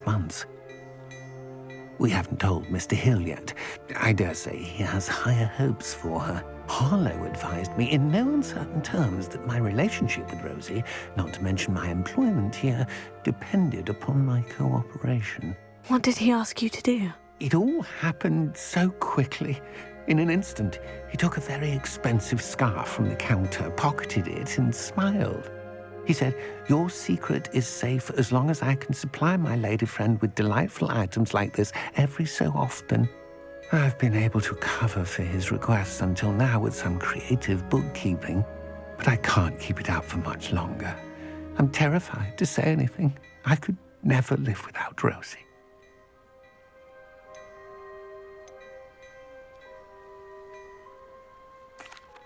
months. We haven't told Mr. Hill yet. I dare say he has higher hopes for her. Harlow advised me in no uncertain terms that my relationship with Rosie, not to mention my employment here, depended upon my cooperation. What did he ask you to do? It all happened so quickly. In an instant, he took a very expensive scarf from the counter, pocketed it, and smiled. He said, "Your secret is safe as long as I can supply my lady friend with delightful items like this every so often." I've been able to cover for his requests until now with some creative bookkeeping, but I can't keep it up for much longer. I'm terrified to say anything. I could never live without Rosie.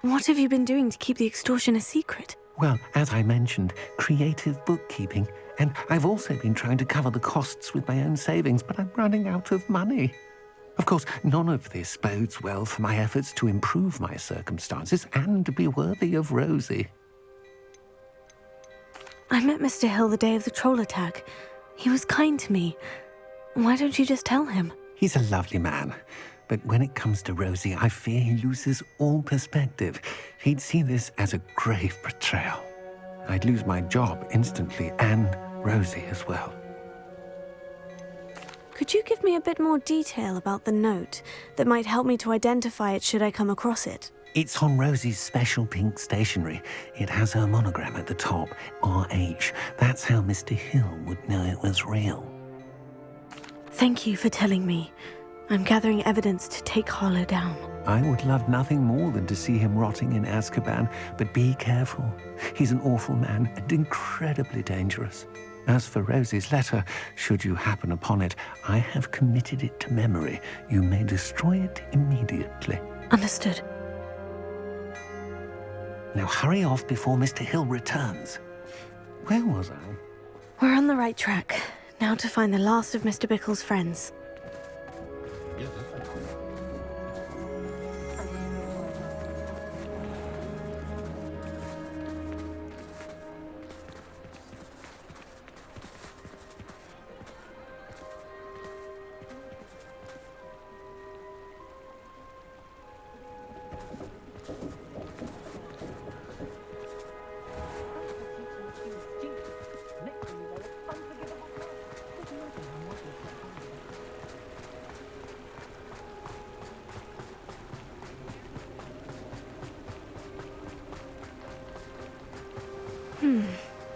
What have you been doing to keep the extortion a secret? Well, as I mentioned, creative bookkeeping, and I've also been trying to cover the costs with my own savings, but I'm running out of money. Of course, none of this bodes well for my efforts to improve my circumstances and to be worthy of Rosie. I met Mr. Hill the day of the troll attack. He was kind to me. Why don't you just tell him? He's a lovely man, but when it comes to Rosie, I fear he loses all perspective. He'd see this as a grave betrayal. I'd lose my job instantly, and Rosie as well. Could you give me a bit more detail about the note that might help me to identify it should I come across it? It's on Rosie's special pink stationery. It has her monogram at the top, RH. That's how Mr. Hill would know it was real. Thank you for telling me. I'm gathering evidence to take Harlow down. I would love nothing more than to see him rotting in Azkaban, but be careful. He's an awful man and incredibly dangerous. As for Rosie's letter, should you happen upon it, I have committed it to memory. You may destroy it immediately. Understood. Now hurry off before Mr. Hill returns. Where was I? We're on the right track. Now to find the last of Mr. Bickle's friends.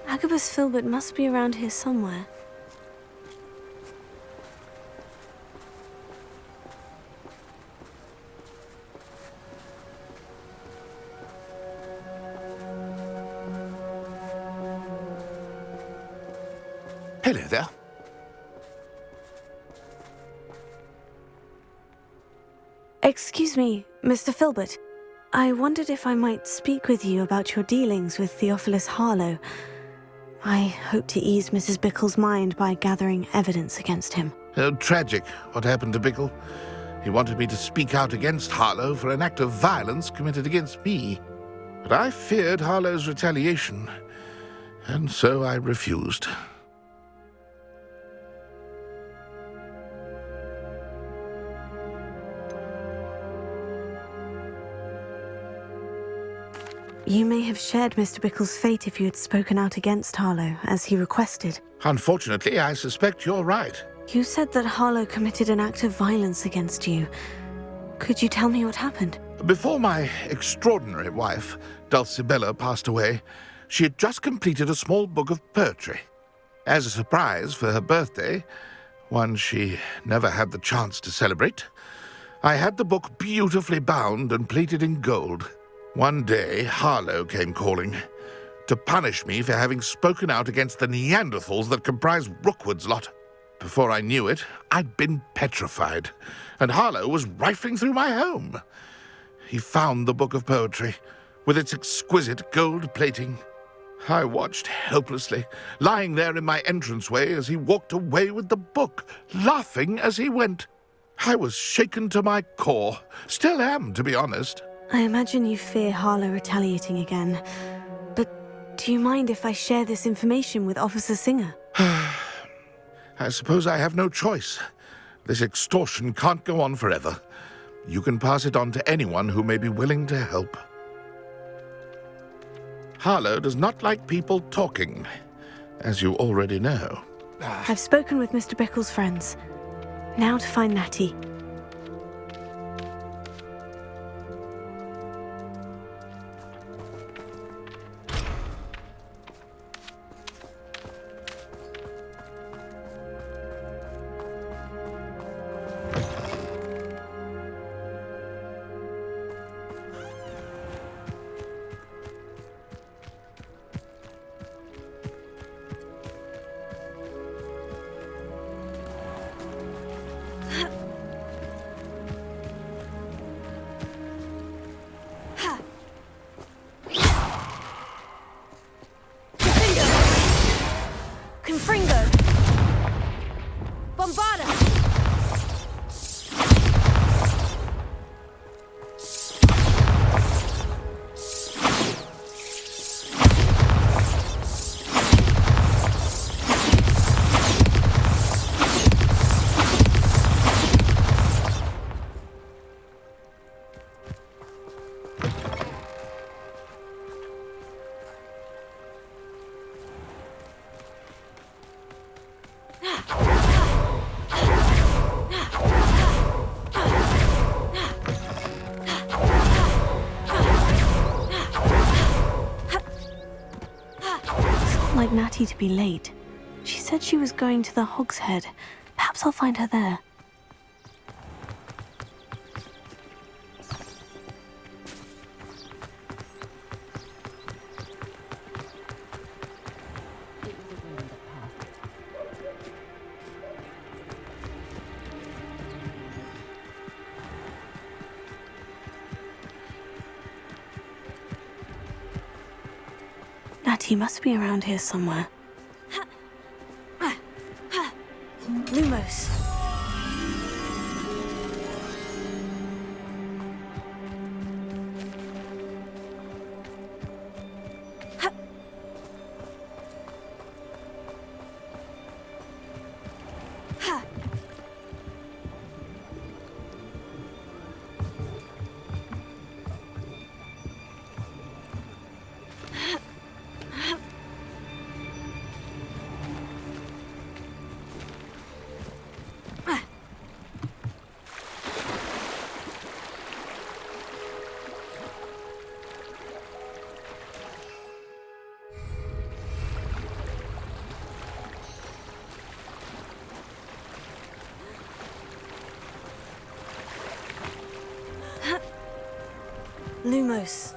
Agabus Filbert must be around here somewhere. Hello there. Excuse me, Mr. Filbert. I wondered if I might speak with you about your dealings with Theophilus Harlow. I hope to ease Mrs. Bickle's mind by gathering evidence against him. Tragic, what happened to Bickle. He wanted me to speak out against Harlow for an act of violence committed against me. But I feared Harlow's retaliation, and so I refused. You may have shared Mr. Bickle's fate if you had spoken out against Harlow, as he requested. Unfortunately, I suspect you're right. You said that Harlow committed an act of violence against you. Could you tell me what happened? Before my extraordinary wife, Dulcibella, passed away, she had just completed a small book of poetry. As a surprise for her birthday, one she never had the chance to celebrate, I had the book beautifully bound and plated in gold. One day, Harlow came calling to punish me for having spoken out against the Neanderthals that comprise Rookwood's lot. Before I knew it, I'd been petrified, and Harlow was rifling through my home. He found the book of poetry, with its exquisite gold plating. I watched helplessly, lying there in my entranceway as he walked away with the book, laughing as he went. I was shaken to my core, still am, to be honest. I imagine you fear Harlow retaliating again. But do you mind if I share this information with Officer Singer? I suppose I have no choice. This extortion can't go on forever. You can pass it on to anyone who may be willing to help. Harlow does not like people talking, as you already know. I've spoken with Mr. Bickle's friends. Now to find Natty. Like Natty to be late. She said she was going to the Hog's Head. Perhaps I'll find her there. Natty must be around here somewhere. Lumos. Lumos.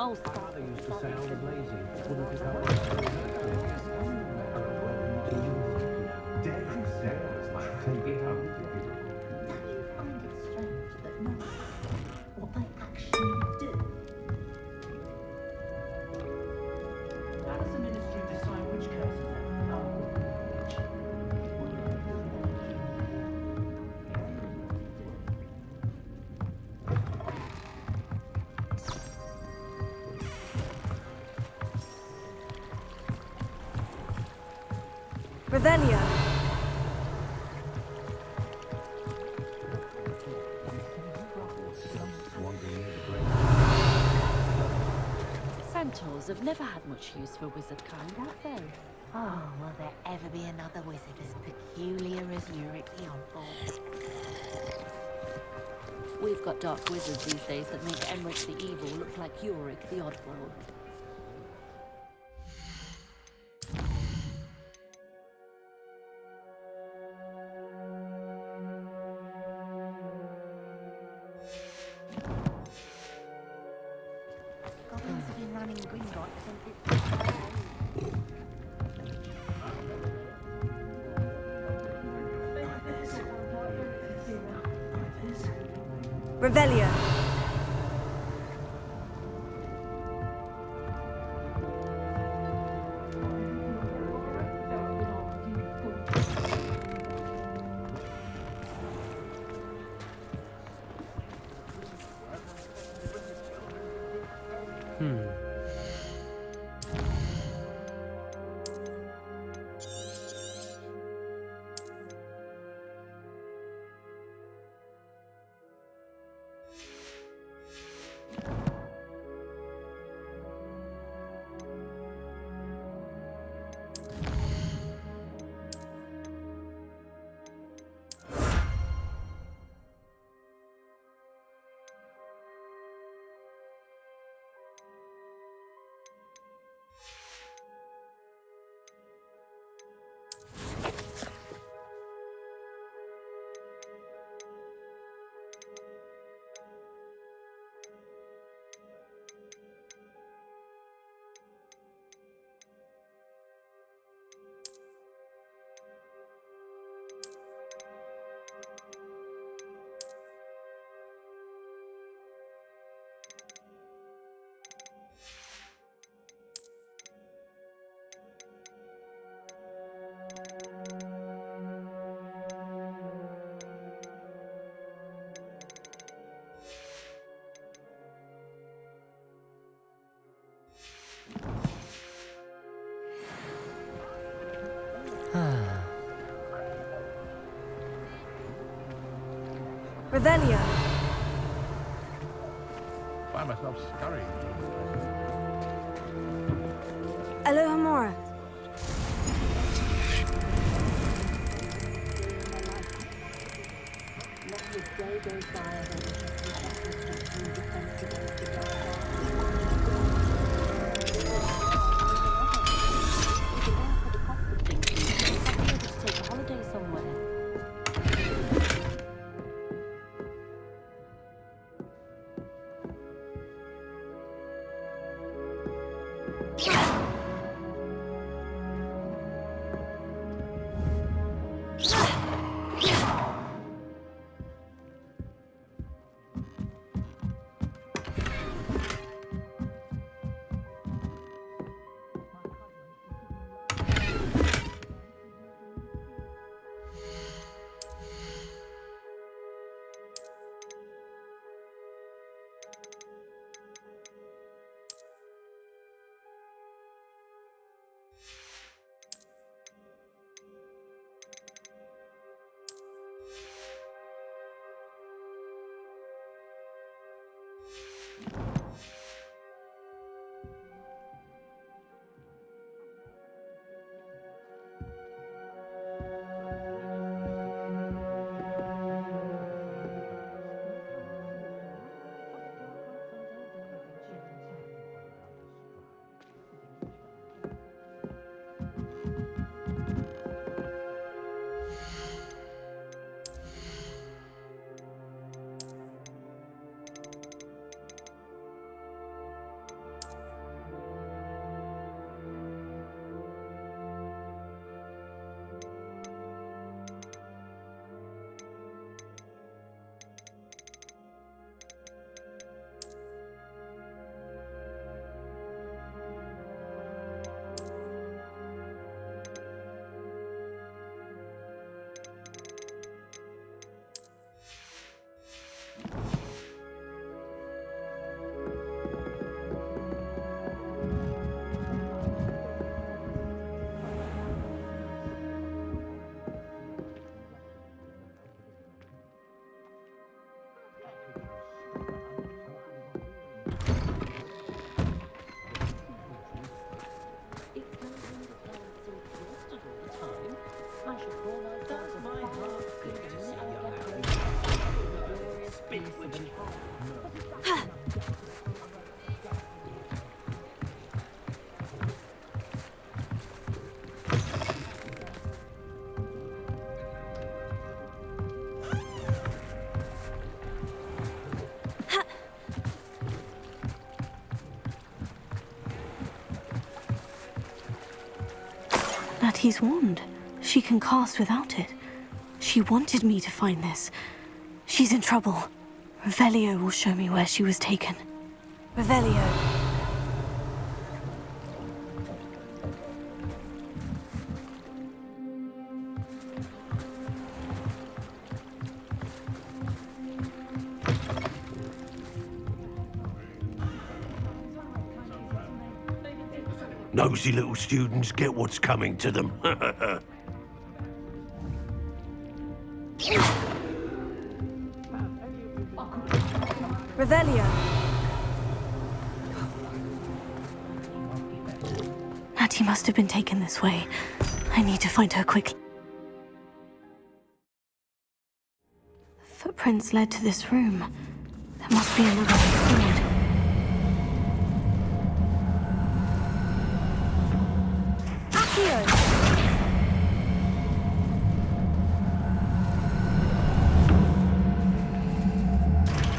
Oh, father used to say I was lazy. Wouldn't pick up. Downstairs, my friend. Get up. Find it strange that no what they actually do. How does the ministry decide which cases Revelio. Centaurs have never had much use for wizard kind, have they? Oh, will there ever be another wizard as peculiar as Yurick the Oddball? We've got dark wizards these days that make Emmerich the Evil look like Yorick the Oddball. Goblins have been running Gringotts since it's... Revelio. Revelio. Find myself scurrying. Alohomora. Take a holiday somewhere. Natty's wand. She can cast without it. She wanted me to find this. She's in trouble. Revelio will show me where she was taken. Revelio. Nosy little students get what's coming to them. Revelio. Natty must have been taken this way. I need to find her quickly. Footprints led to this room. There must be another way forward.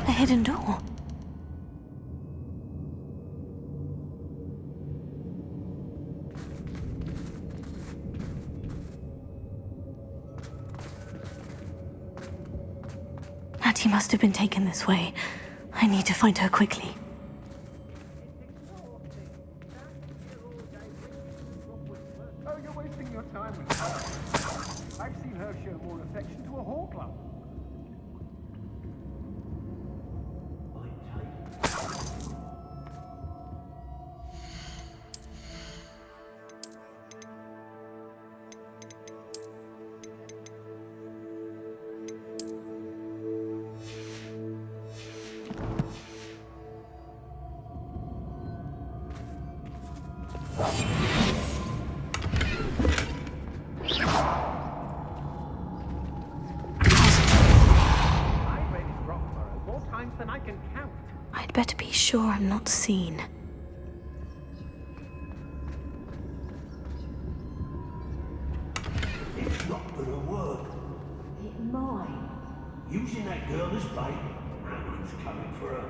A hidden door. Natty must have been taken this way. I need to find her quickly. Oh, you're wasting your time with her. I've seen her show more affection to a Horcrux. Than I can count. I'd better be sure I'm not seen. It's not gonna work. It might. Using that girl as bait, Hammond's coming for her.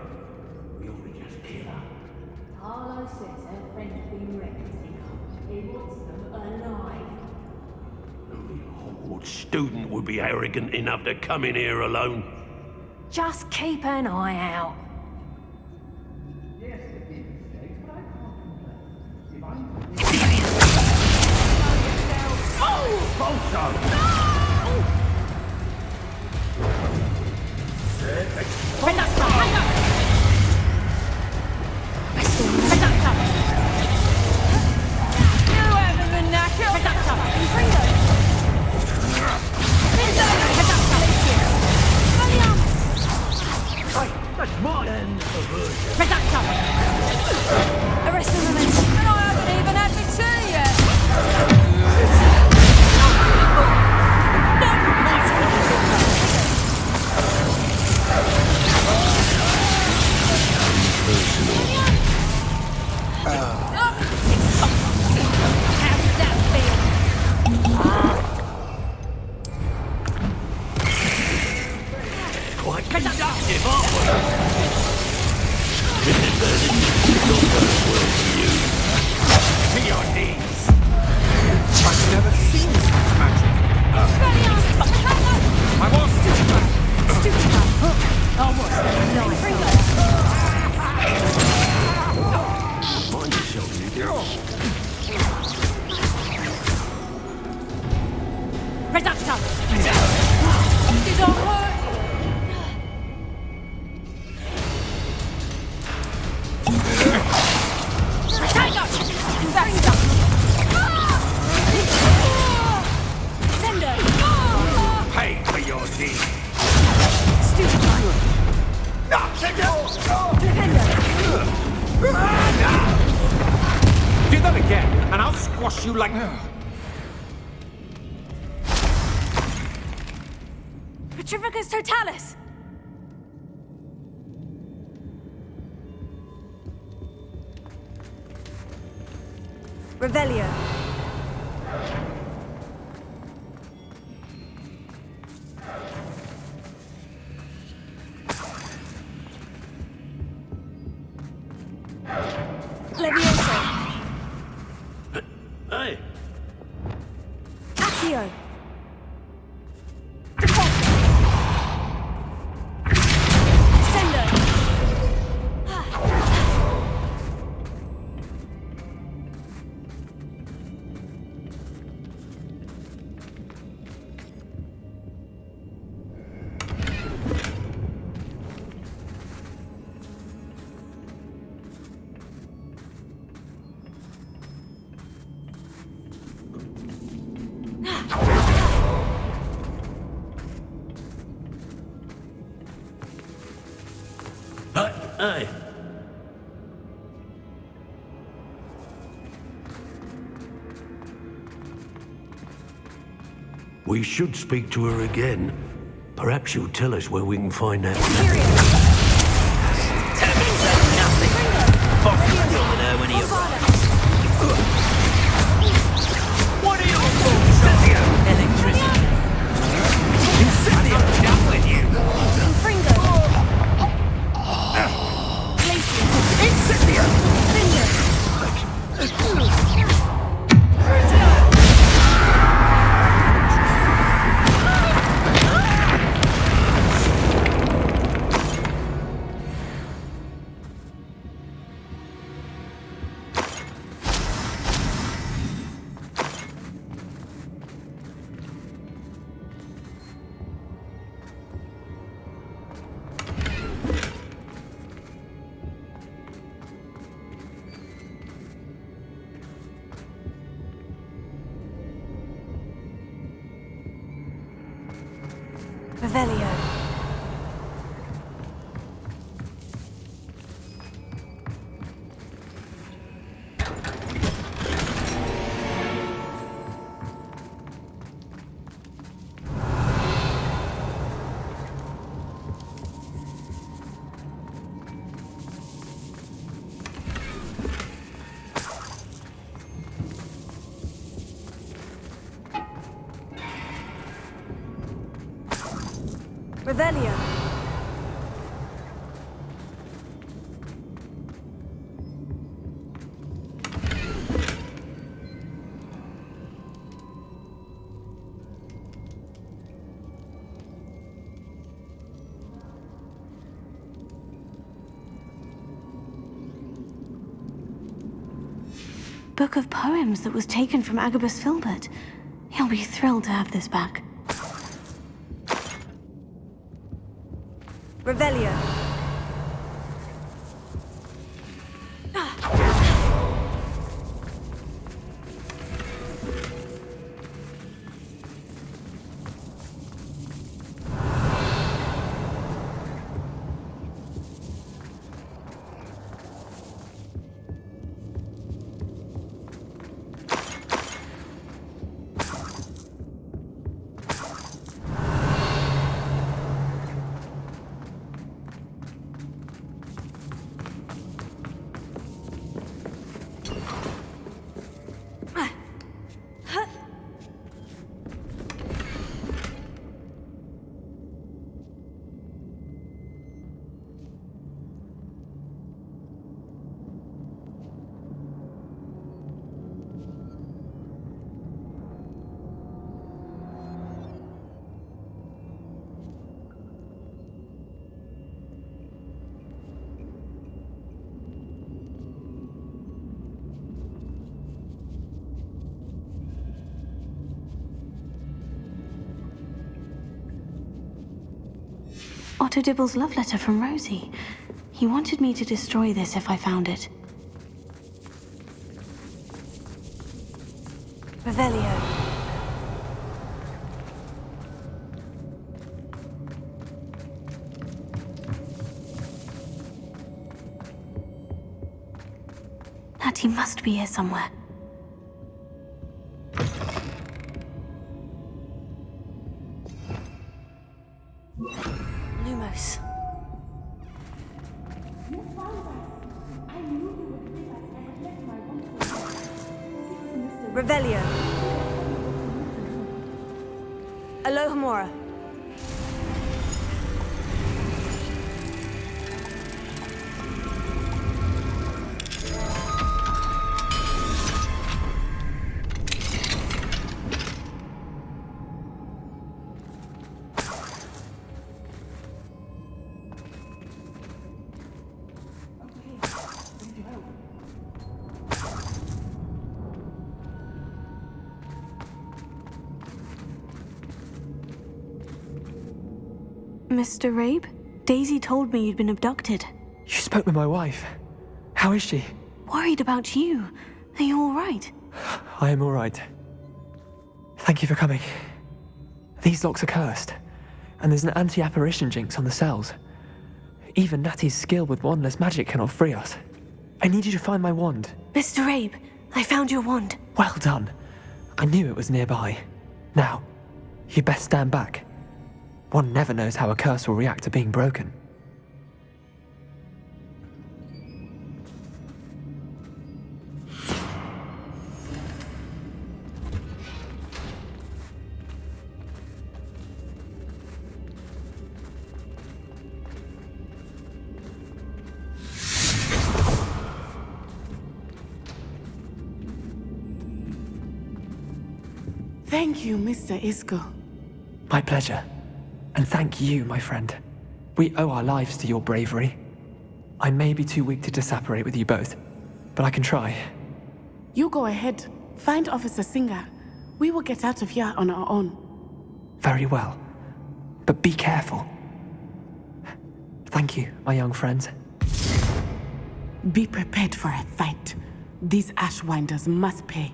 We ought to just kill her. Harlow says her friend's been reckless enough. He wants them alive. Only a Hogwarts student would be arrogant enough to come in here alone. Just keep an eye out. Yes, it is mistakes, but I can't complain. If I'm... That's mine! Arrest the momentum. And I haven't even had my tea yet. How does that feel? Quite conductive, aren't we? Remember, this is not going well for you. To your knees. I've never seen such magic. I was Stupid man. Mind yourself, you girl. Reductor! Did not work! Tiger! Sender! Pay for your deed. Stupid man. Do that again, and I'll squash you like... Petrificus totalis. Revelio. Levioso. Hey, Aye. We should speak to her again. Perhaps she'll tell us where we can find out. Tell me nothing. Boss is deal with her when he arrives. What are your thoughts on electricity? Incendio! Down with you! Fringo! Incendio! Revelio. Revelio. Book of poems that was taken from Agabus Filbert. He'll be thrilled to have this back. Revelio. Otto Dibble's love letter from Rosie. He wanted me to destroy this if I found it. Revelio. Natty must be here somewhere. Lumos. Revelio. Alohomora. Mr. Rabe? Daisy told me you'd been abducted. You spoke with my wife. How is she? Worried about you. Are you all right? I am all right. Thank you for coming. These locks are cursed, and there's an anti-apparition jinx on the cells. Even Natty's skill with wandless magic cannot free us. I need you to find my wand. Mr. Rabe, I found your wand. Well done. I knew it was nearby. Now, you best stand back. One never knows how a curse will react to being broken. Thank you, Mr. Isco. My pleasure. And thank you, my friend. We owe our lives to your bravery. I may be too weak to disapparate with you both, but I can try. You go ahead. Find Officer Singer. We will get out of here on our own. Very well. But be careful. Thank you, my young friends. Be prepared for a fight. These Ashwinders must pay.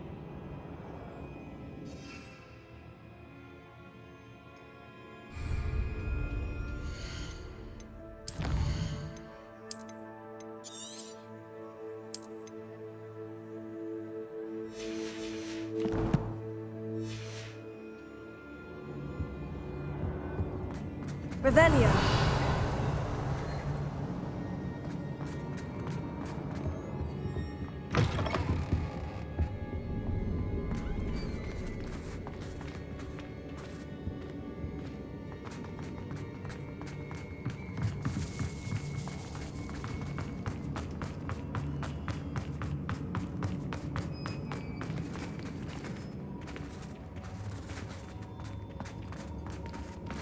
Revelio.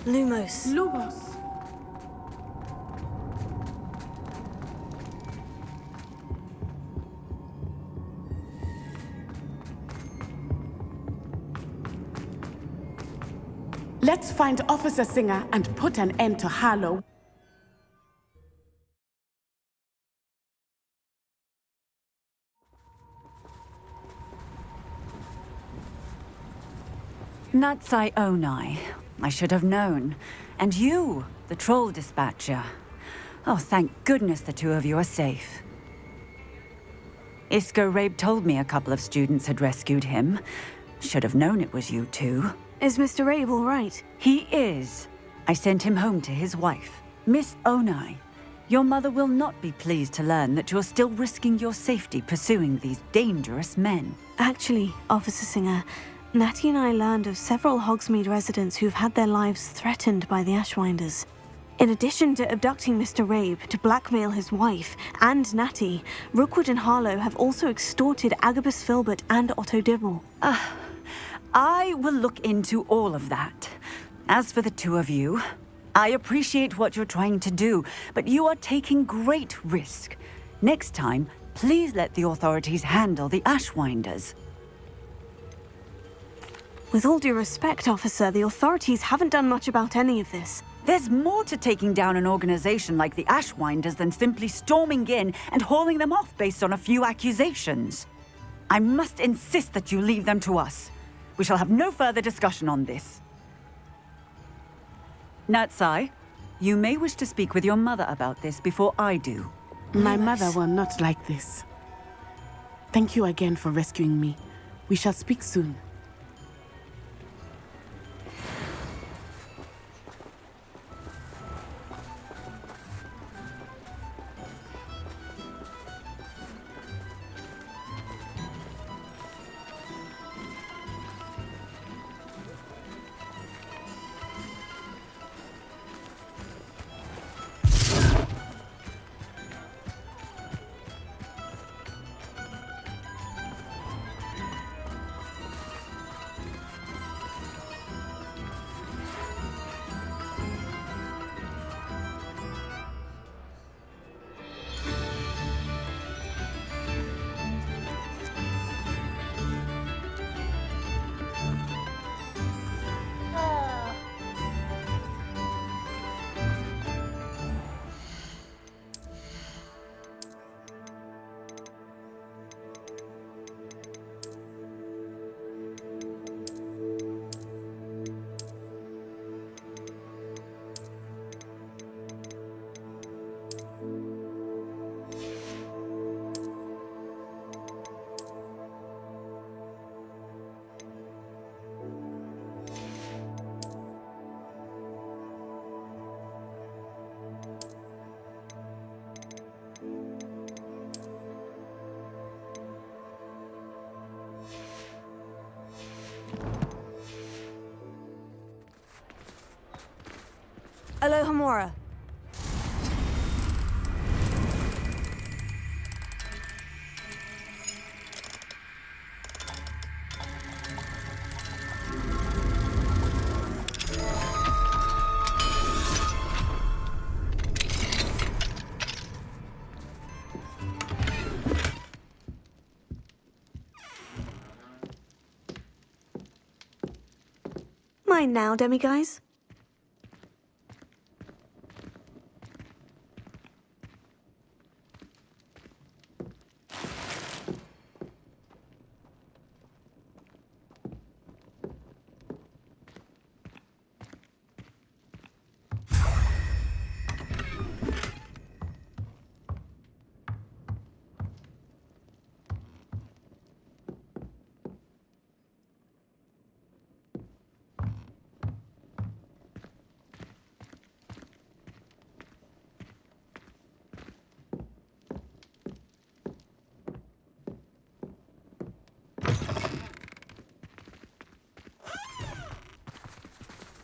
Lumos. Lumos. Let's find Officer Singer and put an end to Harlow. Natsai Onai. I should have known. And you, the troll dispatcher. Oh, thank goodness the two of you are safe. Isco Rabe told me a couple of students had rescued him. Should have known it was you two. Is Mr. Rabe all right? He is. I sent him home to his wife. Miss Onai, your mother will not be pleased to learn that you're still risking your safety pursuing these dangerous men. Actually, Officer Singer, Natty and I learned of several Hogsmeade residents who've had their lives threatened by the Ashwinders. In addition to abducting Mr. Rabe to blackmail his wife and Natty, Rookwood and Harlow have also extorted Agabus Filbert and Otto Dibble. I will look into all of that. As for the two of you, I appreciate what you're trying to do, but you are taking great risk. Next time, please let the authorities handle the Ashwinders. With all due respect, officer, the authorities haven't done much about any of this. There's more to taking down an organization like the Ashwinders than simply storming in and hauling them off based on a few accusations. I must insist that you leave them to us. We shall have no further discussion on this. Natsai, you may wish to speak with your mother about this before I do. My mother will not like this. Thank you again for rescuing me. We shall speak soon. Alohomora. Mine now, demiguise.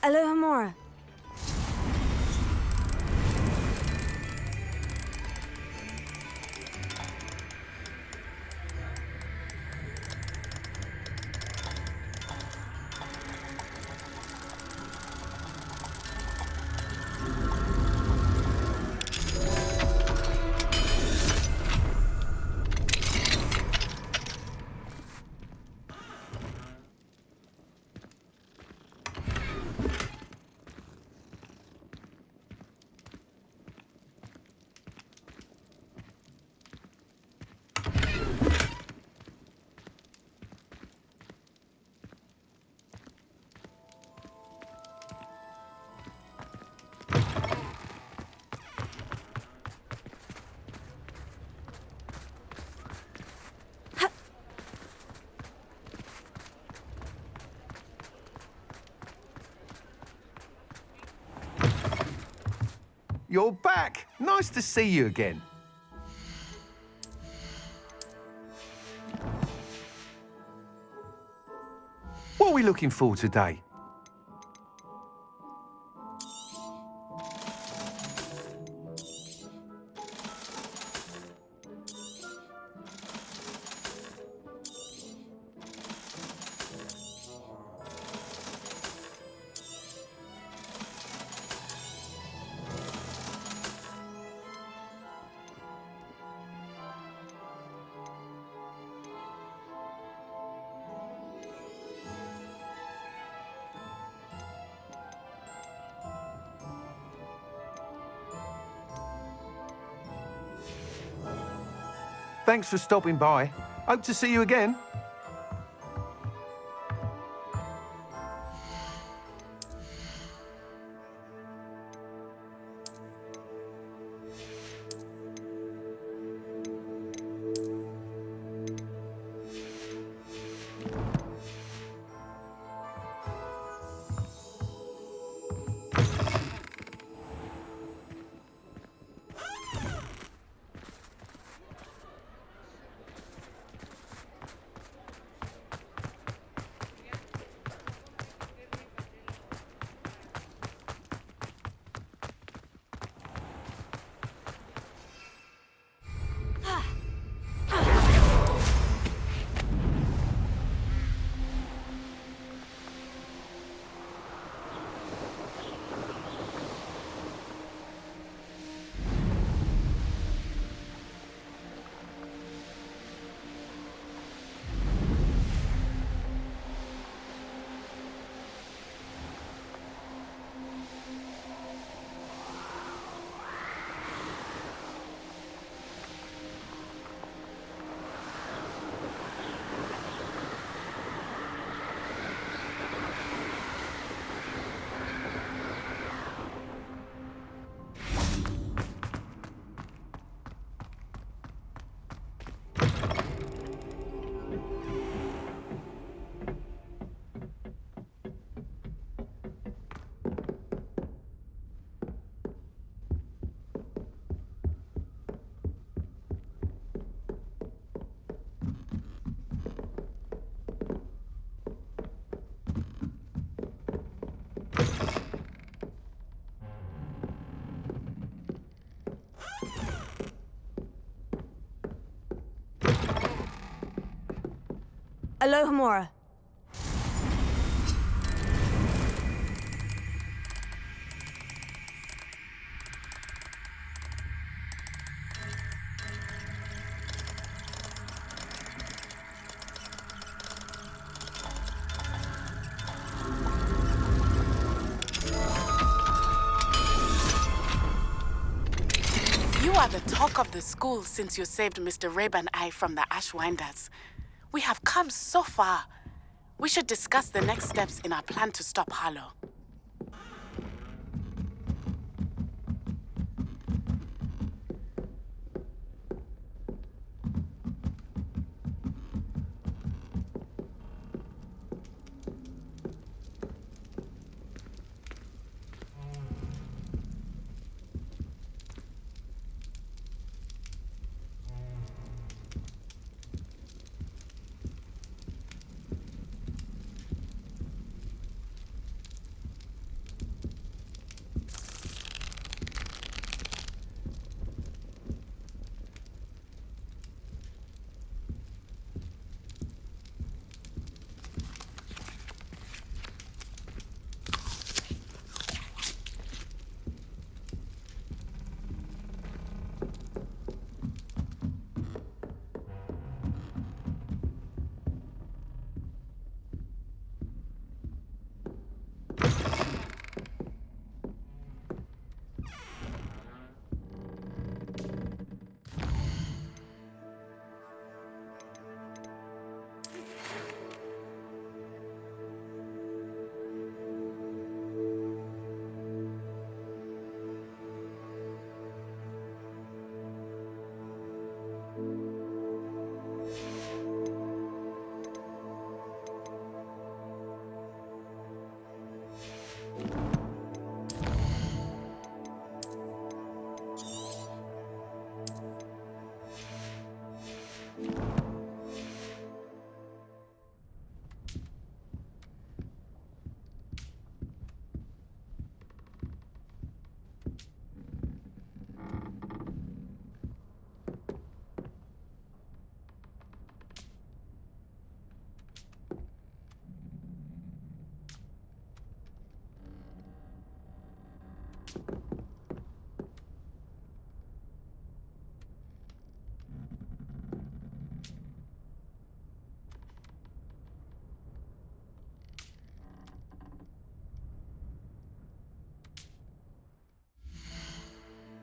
Alohomora. You're back. Nice to see you again. What are we looking for today? Thanks for stopping by. Hope to see you again. Alohomora. You are the talk of the school since you saved Mr. Rabe and I from the Ashwinders. We have come so far. We should discuss the next steps in our plan to stop Harlow.